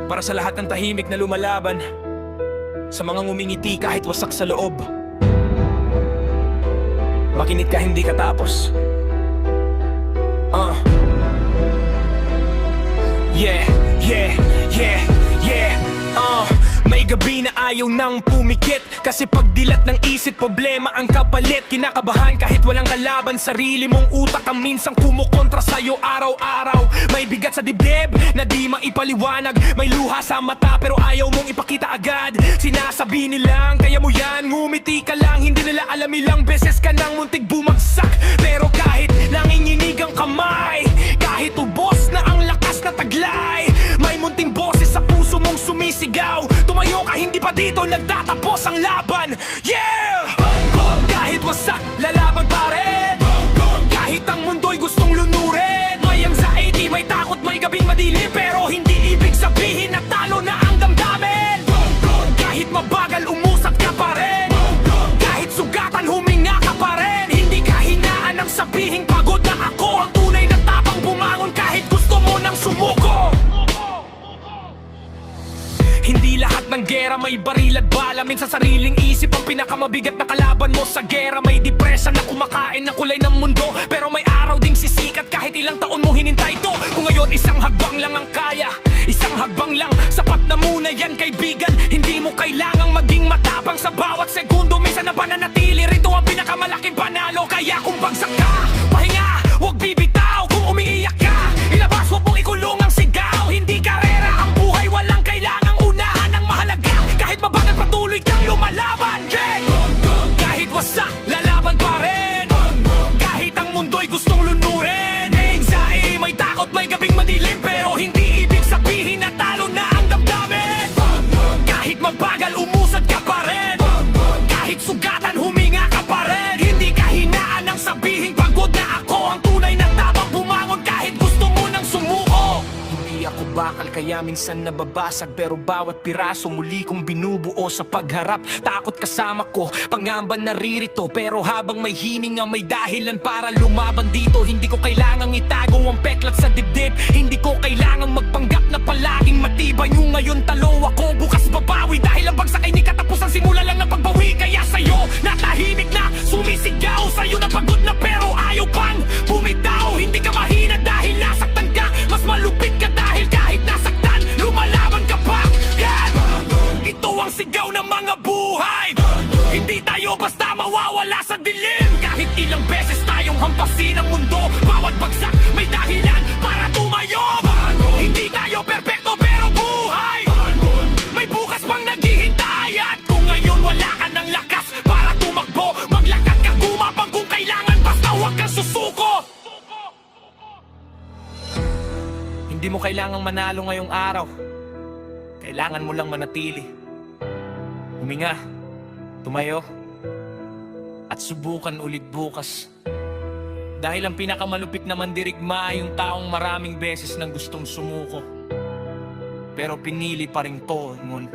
Para sa lahat ng tahimik na lumalaban, sa mga ngumingiti kahit wasak sa loob. Makinit ka, hindi ka tapos. Yeah, yeah, yeah, yeah. May gabi na ayaw nang pumikit, kasi pagdilat ng isip, problema ang kapalit. Kinakabahan kahit walang kalaban, sarili mong utak ang minsang kumukontra sa'yo araw-araw. May bigat sa dibdib na di maipaliwanag, may luha sa mata pero ayaw mong ipakita agad. Sinasabi nilang kaya mo yan, ngumiti ka lang, hindi nila alam ilang beses ka nang muntik bumagsak. Pero kahit nanginginig ang kamay, kahit ubos na ang lakas na taglay, may munting boses sa puso mong sumisigaw. Tumayo ka, hindi pa dito nagtatapos ang laban. Yeah! Kahit wasak, lalaban pa rin. Kahit ang mundo'y gustong lunurin, may anxiety, may takot, may gabing madilim, pero hindi ibig sabihin na talo na ang damdamin. Kahit mabagal, umusat ka pa rin. Kahit sugatan, huminga ka pa rin. Hindi ka hinaan ng sabihing pagod na ako. Ang tunay na tapang bumangon kahit gusto mo nang sumuko. Hindi lahat ng gera may baril at bala. Minsan sariling isip ang pinakamabigat na kalaban mo sa gera. May depresya na kumakain ng kulay ng mundo, pero may araw ding sisikat kahit ilang taon mo hinintay ito. Kung ngayon isang hagbang lang ang kaya, isang hagbang lang, sapat na muna yan kaibigan. Hindi mo kailangang maging matapang sa bawat segundo. Minsan na pananatili, rito ang pinakamalaking panalo. Kaya kung bagsak ka, pahinga, huwag bibitaw. Kung umiiyak ka, ilabas, huwag mong ikulong ang sigaw. Hindi karera ang buhay, walang kailangang unahan ang mahalaga. Kahit mabagal, patuloy kang lumalaban, yeah! Kahit wasak, lalaban pa rin. Kahit ang mundo'y gustong lunurin, anxiety, may takot, may gabing madilim, pero hindi ibig sabihin na talo na ang damdamin. Kahit mabagal, umusad ka pa rin. Kahit sugatan, huminga ka pa rin. Hindi ka hinaan ng sabihing pagod na ako. Ang tunay na tapang bumangon kahit gusto mo nang sumuko. Hindi ako bakal kaya minsan nababasag, pero bawat piraso muli kong binubuo sa pagharap. Takot kasama ko, pangamba naririto, pero habang may hininga may dahilan para lumaban dito. Hindi ko kailangang itago ang peklat sa dibdib. Hindi ko kailangang magpanggap na palaging matibay. Yung ngayon talo ako, bukas babawi. Dahil ang bagsak ay ni katapusan, simula lang ng pagbawi. Kaya sa'yo, natahimik na, sumisigaw. Sa'yo na pagod na pero ayaw pang bumitaw. Hindi ka mahina dahil nasaktan ka, mas malupit ka dahil kahit nasaktan, lumalaban ka pa. Yan! Ito ang sigaw ng mga buhay. Hindi tayo basta mawawala sa dilim. Kahit ilang beses tayong hampasin ang mundo, bawat bagsak may dahilan para tumayo. Hindi tayo perpekto pero buhay, may bukas pang naghihintay. At kung ngayon wala ka ng lakas para tumakbo, maglakad ka, gumapang kung kailangan, basta huwag kang susuko. Hindi mo kailangang manalo ngayong araw, kailangan mo lang manatili. Huminga, tumayo, at subukan ulit bukas. Dahil ang pinakamalupit na mandirigma ay yung taong maraming beses nang gustong sumuko, pero pinili pa rin tumungon.